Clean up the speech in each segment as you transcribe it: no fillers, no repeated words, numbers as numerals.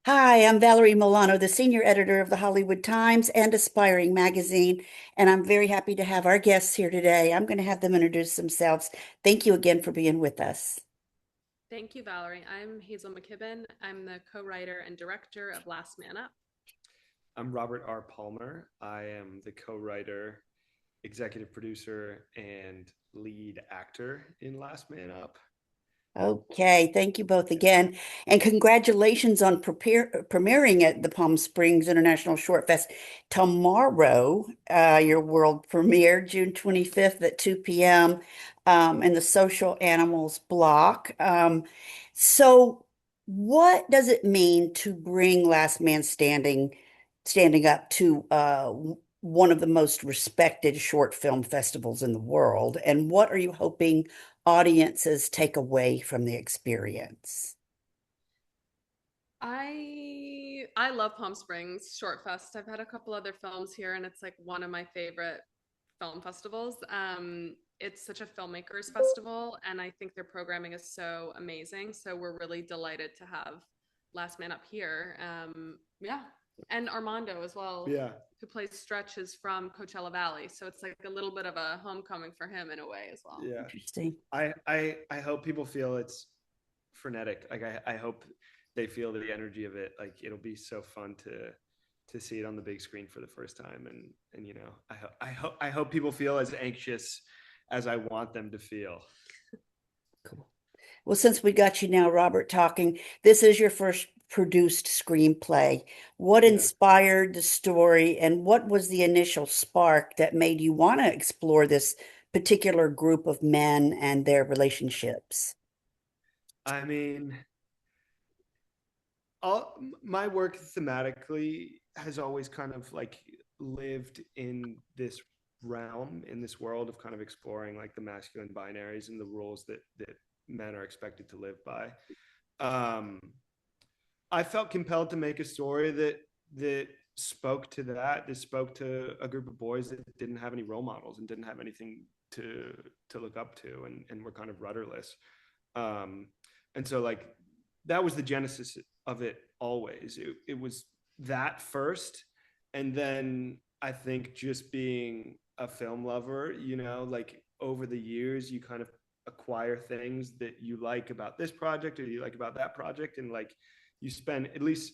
Hi, I'm Valerie Milano, the senior editor of the Hollywood Times and Aspiring magazine, and I'm very happy to have our guests here today. I'm going to have them introduce themselves. Thank you again for being with us. Thank you, Valerie. I'm Hazel McKibbin. I'm the co-writer and director of Last Man Up. I'm Robert R. Palmer. I am the co-writer, executive producer, and lead actor in Last Man Up. Okay, thank you both again, and congratulations on premiering at the Palm Springs International Short Fest tomorrow. Your world premiere, June 25th at 2 p.m. In the Social Animals block. So, what does it mean to bring standing up to one of the most respected short film festivals in the world? And what are you hoping audiences take away from the experience? I love Palm Springs ShortFest. I've had a couple other films here, and it's like one of my favorite film festivals. It's such a filmmakers festival, and I think their programming is so amazing. So we're really delighted to have Last Man Up here. Yeah, and Armando as well, Yeah, who plays Stretch, is from Coachella Valley, so it's like a little bit of a homecoming for him in a way as well. yeah. Interesting. I hope people feel it's frenetic. Like I hope they feel the energy of it. Like it'll be so fun to see it on the big screen for the first time. And I hope people feel as anxious as I want them to feel. Cool. Well, since we got you now, Robert, talking, this is your first produced screenplay. What Yeah. inspired the story, and what was the initial spark that made you want to explore this particular group of men and their relationships? I mean, all my work thematically has always kind of like lived in this realm, in this world of kind of exploring like the masculine binaries and the rules that men are expected to live by. um I felt compelled to make a story that spoke to that spoke to a group of boys that didn't have any role models and didn't have anything to look up to, and were kind of rudderless. um and so like that was the genesis of it always. It was that first, and then I think just being a film lover, like over the years you kind of acquire things that you like about this project or you like about that project, and like you spend at least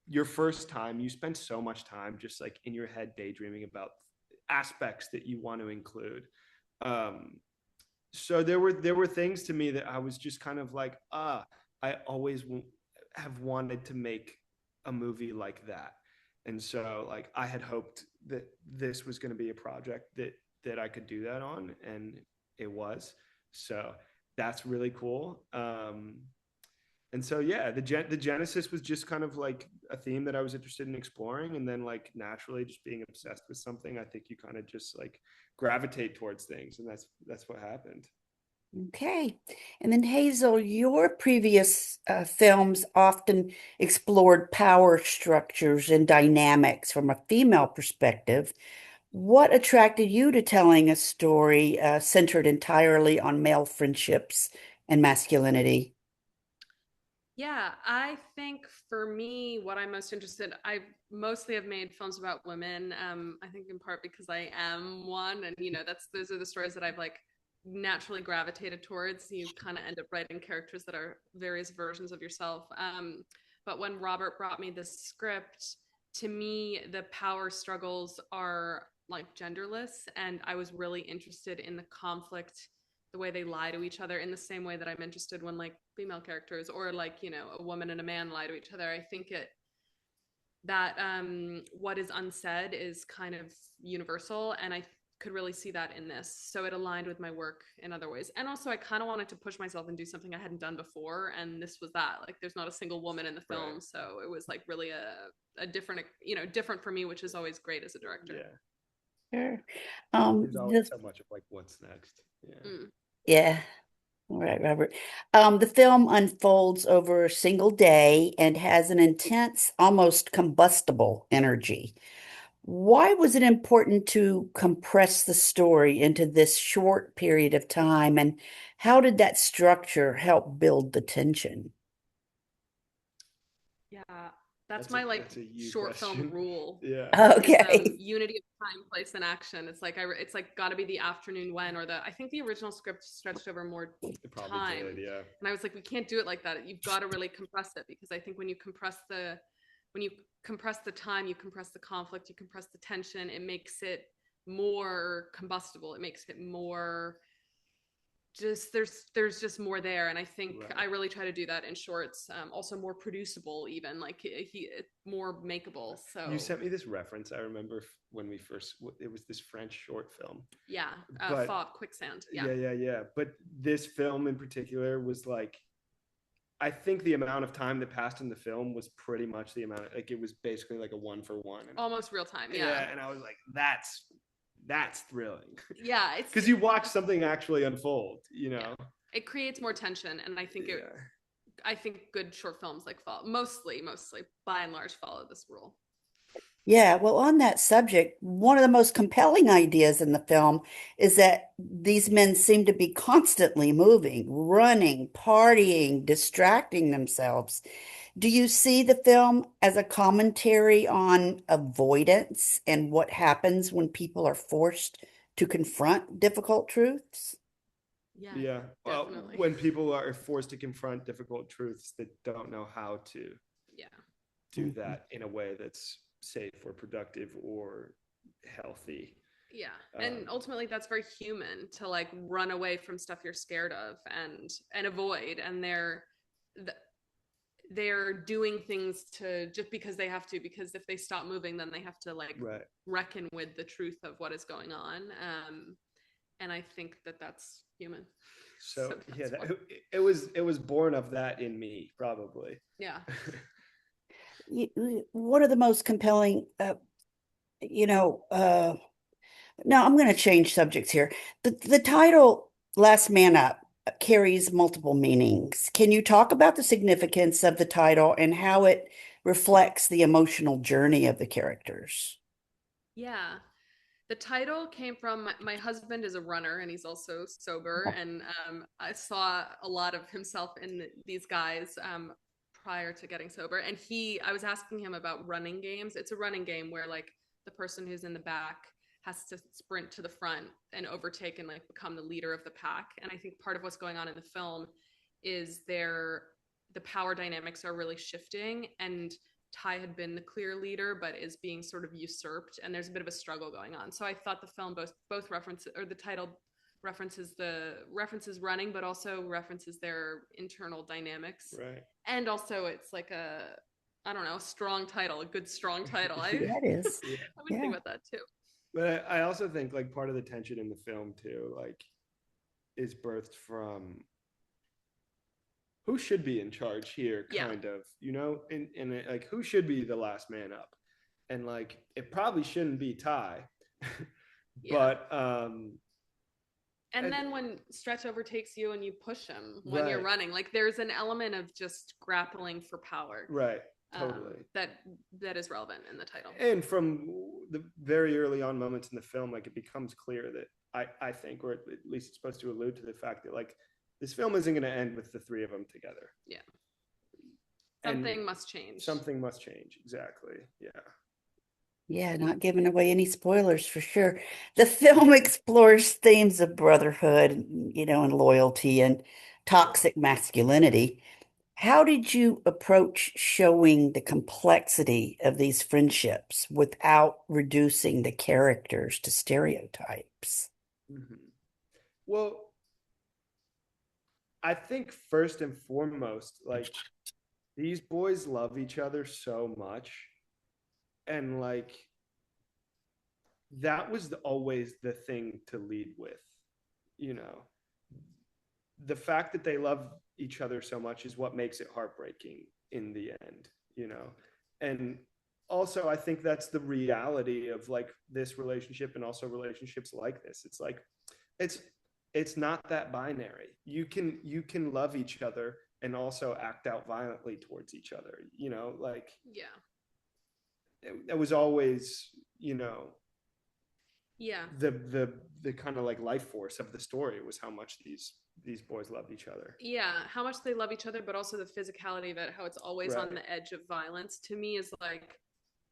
your first time you spend so much time just like in your head daydreaming about aspects that you want to include. um so there were things to me that I was just kind of like, I always have wanted to make a movie like that. And so like I had hoped that this was going to be a project that I could do that on, and it was. So that's really cool. And so yeah, the genesis was just kind of like a theme that I was interested in exploring, and then like naturally just being obsessed with something, I think you kind of just like gravitate towards things, and that's what happened. Okay. And then Hazel, your previous films often explored power structures and dynamics from a female perspective. What attracted you to telling a story centered entirely on male friendships and masculinity? Yeah, I think for me, what I'm most interested, I mostly have made films about women. I think in part because I am one, and that's those are the stories that I've like naturally gravitated towards. You kind of end up writing characters that are various versions of yourself. But when Robert brought me this script, to me, the power struggles are like genderless, and I was really interested in the conflict, the way they lie to each other, in the same way that I'm interested when like female characters or like a woman and a man lie to each other. I think it that what is unsaid is kind of universal, and I could really see that in this. So it aligned with my work in other ways. And also I kind of wanted to push myself and do something I hadn't done before, and this was that. Like there's not a single woman in the Right. film, so it was like really a different, different for me, which is always great as a director. Yeah. Sure. There's always The so much of like what's next. Yeah. Mm. Yeah. All right, Robert. The film unfolds over a single day and has an intense, almost combustible energy. Why was it important to compress the story into this short period of time, and how did that structure help build the tension? Yeah, that's my like that's a you short film question. rule. Yeah. Is Okay. unity of time, place, and action. It's like it's like got to be the afternoon when, or the I think the original script stretched over more It probably time, did, yeah. and I was like, we can't do it like that. You've got to really compress it, because I think when you compress the time, you compress the conflict, you compress the tension. It makes it more combustible. It makes it more just there's just more there, and I think Right. I really try to do that in shorts. Also more producible, even like he more makeable. So You sent me this reference. I remember when we first, it was this French short film. yeah, But fog quicksand. Yeah. yeah. But this film in particular was like, I think the amount of time that passed in the film was pretty much the amount, like it was basically like a 1-for-1. And Almost real time. yeah, and I was like, that's thrilling. Yeah, it's Because you watch something actually unfold, you yeah. know. It creates more tension, and I think Yeah. I think good short films like follow mostly by and large follow this rule. Yeah, well, on that subject, one of the most compelling ideas in the film is that these men seem to be constantly moving, running, partying, distracting themselves. Do you see the film as a commentary on avoidance and what happens when people are forced to confront difficult truths? Yeah, Yeah. Well, definitely. when people are forced to confront difficult truths that don't know how to Yeah. do that in a way that's safe or productive or healthy. Yeah. And ultimately that's very human to like run away from stuff you're scared of and avoid, and they're doing things to just because they have to, because if they stop moving then they have to like Right. reckon with the truth of what is going on. And I think that that's human. So yeah, that's it was born of that in me, probably. yeah. What are the most compelling, you know, now I'm going to change subjects here. The title Last Man Up carries multiple meanings. Can you talk about the significance of the title and how it reflects the emotional journey of the characters? Yeah. The title came from my husband is a runner and he's also sober, and I saw a lot of himself in these guys prior to getting sober. And I was asking him about running games. It's a running game where like the person who's in the back has to sprint to the front and overtake and like become the leader of the pack. And I think part of what's going on in the film is the power dynamics are really shifting, and Ty had been the clear leader, but is being sort of usurped, and there's a bit of a struggle going on. So I thought the film both references, or the title references running, but also references their internal dynamics. Right. And also it's like I don't know, strong title, a good strong title. Yeah, it is. Yeah. I would think about that too. But I also think like part of the tension in the film too, like, is birthed from who should be in charge here, kind of, you know, and like who should be the last man up, and like it probably shouldn't be Ty, but and then when Stretch overtakes you and you push him when you're right. running, like there's an element of just grappling for power, Right. Totally. that is relevant in the title. And from the very early on moments in the film, like it becomes clear that I think, or at least it's supposed to allude to the fact that like this film isn't going to end with the three of them together. Yeah. Something must change. Something must change. Exactly. Yeah. Yeah, not giving away any spoilers for sure. The film explores themes of brotherhood, and loyalty and toxic masculinity. How did you approach showing the complexity of these friendships without reducing the characters to stereotypes? Mm-hmm. Well, I think first and foremost, like these boys love each other so much, and like that was always the thing to lead with, you know. The fact that they love each other so much is what makes it heartbreaking in the end, you know. And also I think that's the reality of like this relationship and also relationships like this. It's like it's not that binary. You can love each other and also act out violently towards each other, you know, like it was always, you know, the kind of like life force of the story was how much these these boys loved each other. Yeah, how much they love each other, but also the physicality of it, how it's always Right. on the edge of violence, to me is like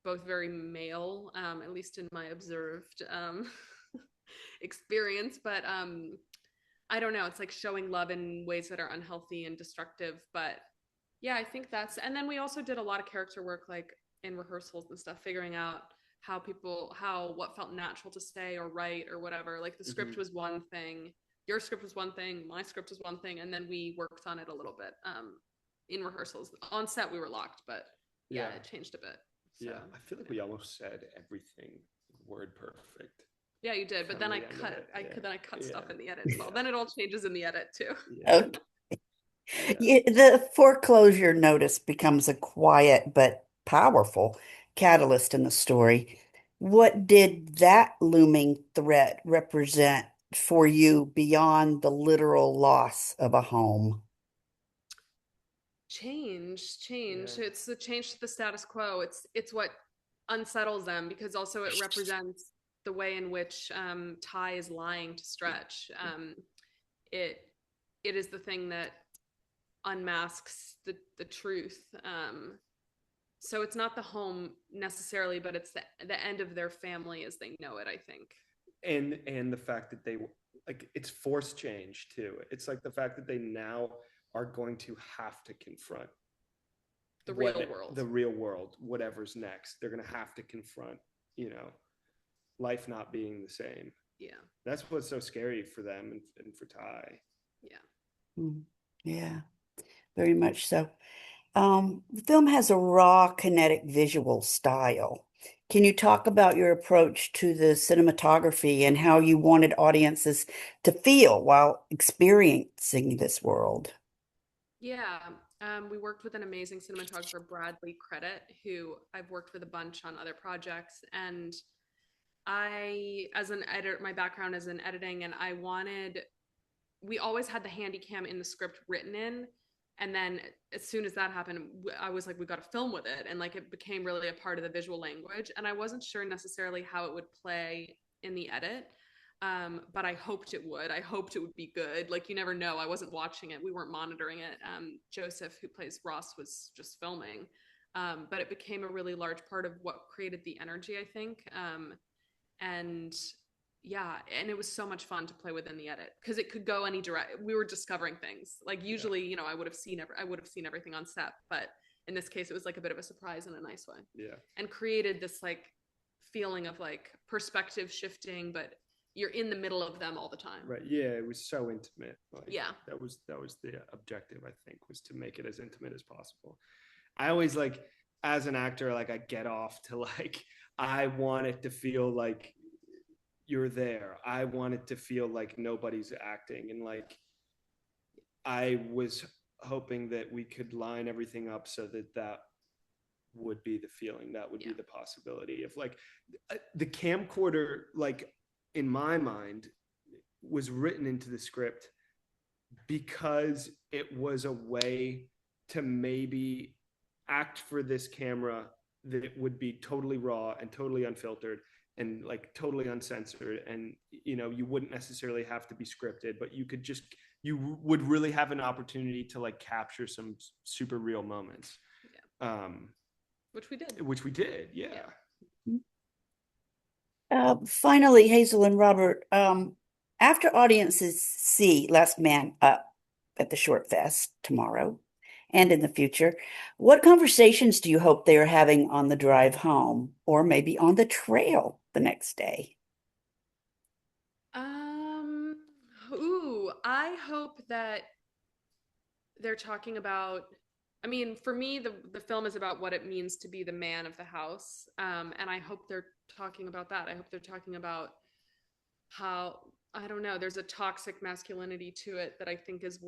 both very male, at least in my observed experience. But I don't know, it's like showing love in ways that are unhealthy and destructive. But yeah, I think that's, and then we also did a lot of character work, like in rehearsals and stuff, figuring out what felt natural to say or write or whatever. Like the script was one thing, your script was one thing, my script was one thing, and then we worked on it a little bit in rehearsals. On set, we were locked, but yeah, it changed a bit. So, yeah, I feel like we almost said everything word perfect. Yeah, you did, but then I cut stuff in the edit as well. Then it all changes in the edit too. Okay. The foreclosure notice becomes a quiet but powerful catalyst in the story. What did that looming threat represent for you beyond the literal loss of a home? Change. It's the change to the status quo. It's what unsettles them, because also it represents the way in which Ty is lying to Stretch. It it is the thing that unmasks the truth. So it's not the home necessarily, but it's the end of their family as they know it, I think. And the fact that they, like, it's forced change too. It's like the fact that they now are going to have to confront the real world, whatever's next. They're going to have to confront, life not being the same. Yeah. That's what's so scary for them and for Ty. Yeah. Yeah, very much so. The film has a raw, kinetic visual style. Can you talk about your approach to the cinematography and how you wanted audiences to feel while experiencing this world? Yeah. We worked with an amazing cinematographer, Bradley Credit, who I've worked with a bunch on other projects. And I, as an editor, my background is in editing, and we always had the handy cam in the script written in. And then as soon as that happened, I was like, we got to film with it. And like, it became really a part of the visual language. And I wasn't sure necessarily how it would play in the edit. But I hoped it would. I hoped it would be good. Like, you never know. I wasn't watching it. We weren't monitoring it. Joseph, who plays Ross, was just filming. But it became a really large part of what created the energy, I think. And yeah, and it was so much fun to play within the edit because it could go any direct. We were discovering things. Like usually, I would have seen everything on set, but in this case, it was like a bit of a surprise in a nice way. Yeah. And created this like feeling of like perspective shifting, but you're in the middle of them all the time. Right. Yeah, it was so intimate. Like, yeah. That was the objective, I think, was to make it as intimate as possible. I always, like, as an actor, like, I get off to, like, I want it to feel like you're there. I want it to feel like nobody's acting. And like, I was hoping that we could line everything up so that would be the feeling, that would be the possibility of, like, the camcorder, like, in my mind, was written into the script because it was a way to maybe act for this camera that would be totally raw and totally unfiltered and like totally uncensored, and you wouldn't necessarily have to be scripted, but you would really have an opportunity to like capture some super real moments. Which we did. Yeah. Finally, Hazel and Robert, after audiences see Last Man Up at the Short Fest tomorrow and in the future, what conversations do you hope they are having on the drive home or maybe on the trail the next day? I hope that they're talking about, I mean, for me, the film is about what it means to be the man of the house. And I hope they're talking about that. I hope they're talking about how, I don't know, there's a toxic masculinity to it that I think is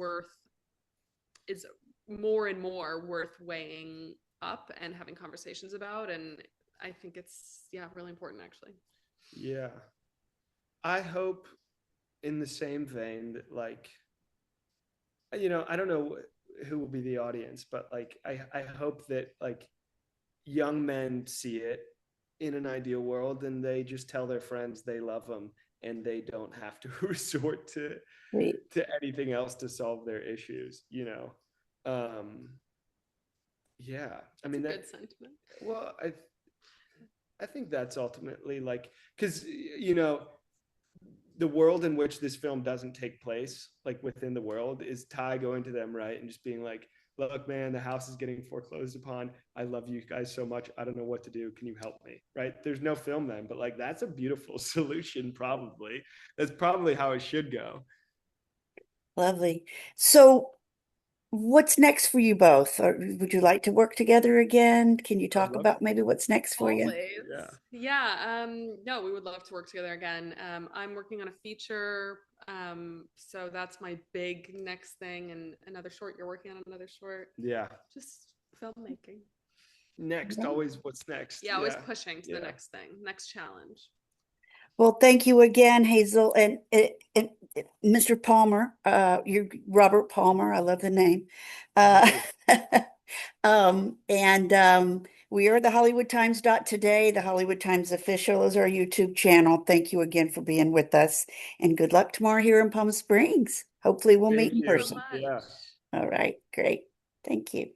more and more worth weighing up and having conversations about. And I think it's, really important, actually. Yeah. I hope, in the same vein, that, like, I don't know who will be the audience, but like, I hope that, like, young men see it in an ideal world and they just tell their friends they love them and they don't have to resort Great. to anything else to solve their issues, yeah, I mean Good that. sentiment. Well, I think that's ultimately like, because the world in which this film doesn't take place, like within the world, is Ty going to them, right, and just being like, look, man, the house is getting foreclosed upon. I love you guys so much. I don't know what to do. Can you help me? Right? There's no film then, but like that's a beautiful solution, probably. That's probably how it should go. Lovely. So, what's next for you both? Or would you like to work together again? Can you I'd talk love about maybe what's next for you? Always. Yeah. Yeah. No, we would love to work together again. I'm working on a feature. So that's my big next thing. And another short, you're working on another short. Yeah. Just filmmaking. Next, Yeah. always what's next. Yeah, always pushing to the Yeah. next thing, next challenge. Well, thank you again, Hazel, and Mr. Palmer. You're Robert Palmer. I love the name. Uh, we are the Hollywood Times today. The Hollywood Times official is our YouTube channel. Thank you again for being with us, and good luck tomorrow here in Palm Springs. Hopefully, we'll meet Thank in you. So person. much. Yeah. All right, great. Thank you.